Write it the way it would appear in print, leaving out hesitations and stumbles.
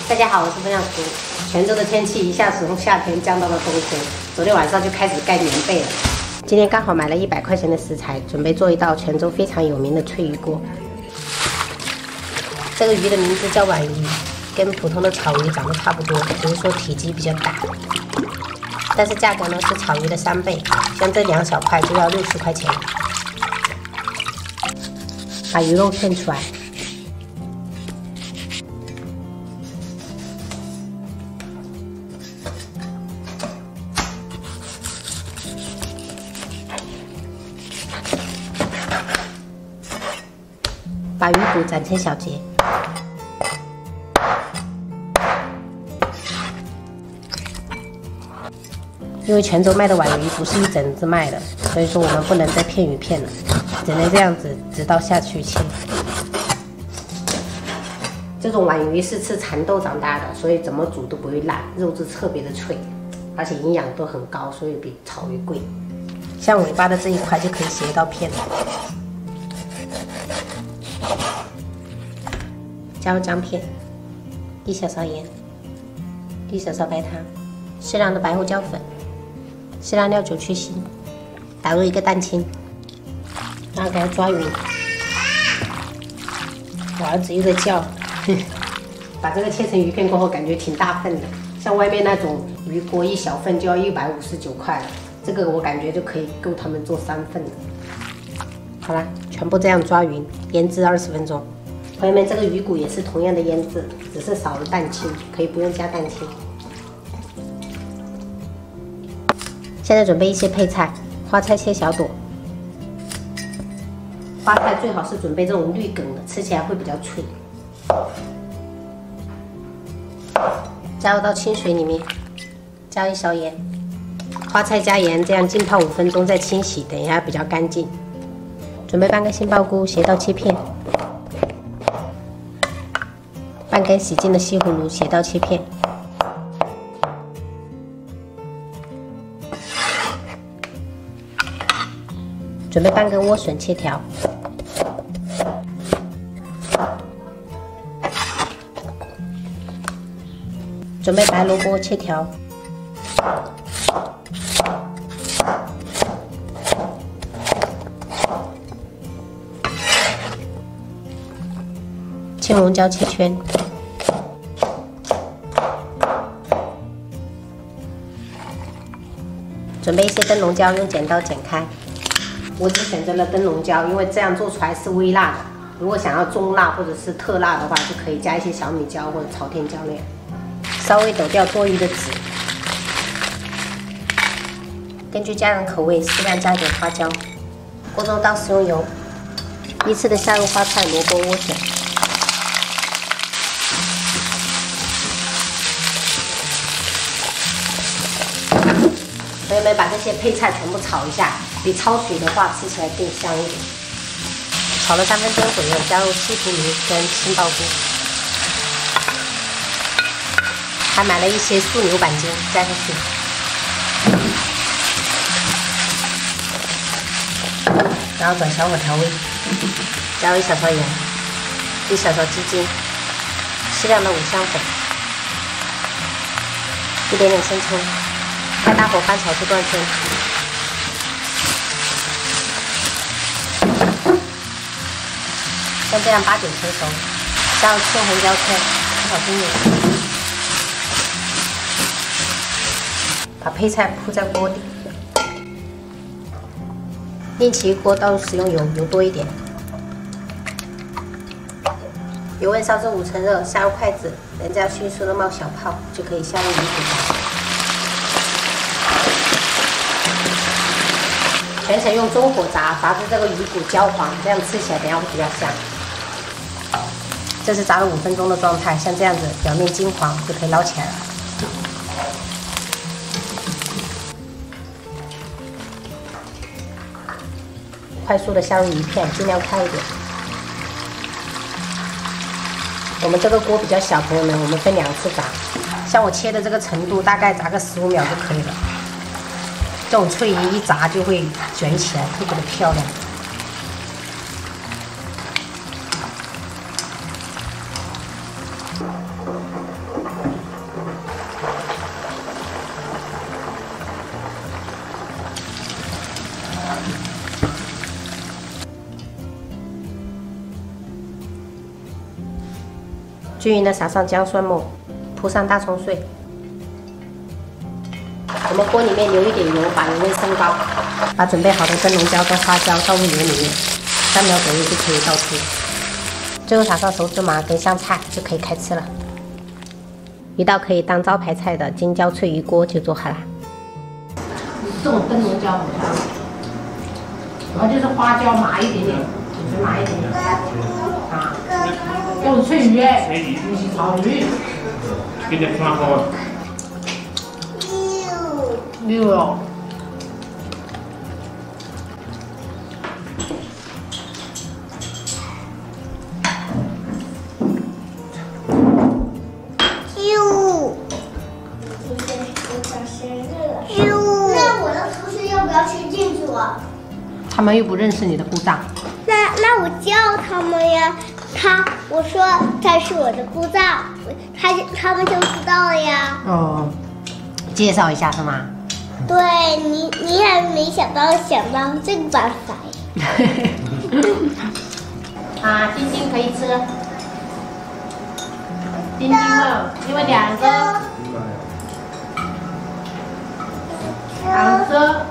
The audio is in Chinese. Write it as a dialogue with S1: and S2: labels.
S1: 大家好，我是分享图。泉州的天气一下子从夏天降到了冬天，昨天晚上就开始盖棉被了。今天刚好买了100块钱的食材，准备做一道泉州非常有名的脆鱼锅。这个鱼的名字叫皖鱼，跟普通的草鱼长得差不多，只是说体积比较大，但是价格呢是草鱼的3倍，像这2小块就要60块钱。把鱼肉片出来。 把鱼骨斩成小节，因为泉州卖的皖鱼不是一整只卖的，所以说我们不能再片鱼片了，只能这样子直刀下去切。这种皖鱼是吃蚕豆长大的，所以怎么煮都不会烂，肉质特别的脆，而且营养都很高，所以比草鱼贵。像尾巴的这一块就可以切到片了。 加入姜片，1小勺盐，1小勺白糖，适量的白胡椒粉，适量料酒去腥，打入1个蛋清，然后给它抓匀。我儿子又在叫，把这个切成鱼片过后，感觉挺大份的，像外面那种鱼锅1小份就要159块了，这个我感觉就可以够他们做3份了。好了，全部这样抓匀，腌制20分钟。 朋友们，这个鱼骨也是同样的腌制，只是少了蛋清，可以不用加蛋清。现在准备一些配菜，花菜切小朵，花菜最好是准备这种绿梗的，吃起来会比较脆。加入到清水里面，加1勺盐，花菜加盐，这样浸泡5分钟再清洗，等一下比较干净。准备半个杏鲍菇，斜刀切片。 半根洗净的西葫芦，斜刀切片。准备半根莴笋切条。准备白萝卜切条。青龙椒切圈。 准备一些灯笼椒，用剪刀剪开。我只选择了灯笼椒，因为这样做出来是微辣的。如果想要中辣或者是特辣的话，就可以加一些小米椒或者朝天椒那样。稍微抖掉多余的籽。根据家人口味，适量加一点花椒。锅中倒食用油，依次的下入花菜、萝卜、莴笋。 朋友们，把这些配菜全部炒一下，比焯水的话吃起来更香一点。炒了3分钟左右，加入西葫芦跟杏鲍菇，还买了一些素牛板筋加下去，然后转小火调味，加入1小勺盐，1小勺鸡精，适量的5香粉，一点点生抽。 开大火翻炒至断生，像这样8、9成熟，加入青红椒片，炒好均匀，把配菜铺在锅底，另起一锅倒入食用油，油多一点，油温烧至5成热，下入筷子，等这样迅速的冒小泡，就可以下入鱼骨。 全程用中火炸，炸至这个鱼骨焦黄，这样吃起来等下会比较香。这是炸了5分钟的状态，像这样子表面金黄就可以捞起来了。快速的下入鱼片，尽量开一点。我们这个锅比较小，朋友们，我们分2次炸。像我切的这个程度，大概炸个15秒就可以了。 这种脆鱼一炸就会卷起来，特别的漂亮。均匀的撒上姜酸末，铺上大葱碎。我们锅里面留一点油，把油温升高，把准备好的灯笼椒跟花椒倒入油里面，3秒左右就可以倒出。最后撒上熟芝麻跟香菜就可以开吃了。一道可以当招牌菜的京椒脆鱼锅就做好了。这种灯笼椒很香，然后就是花椒麻一点点，只麻一点点啊。这种脆鱼哎，你是炒鱼。
S2: 给点川锅。
S1: 溜哦。他们又不认识你的姑丈，
S3: 那我叫他们呀。我说他是我的姑丈，他们就知道了呀。
S1: 哦，介绍一下是吗？
S3: 对你也没想到这个办法呀。
S1: 啊，丁丁可以吃，丁丁了，因为2个，2个。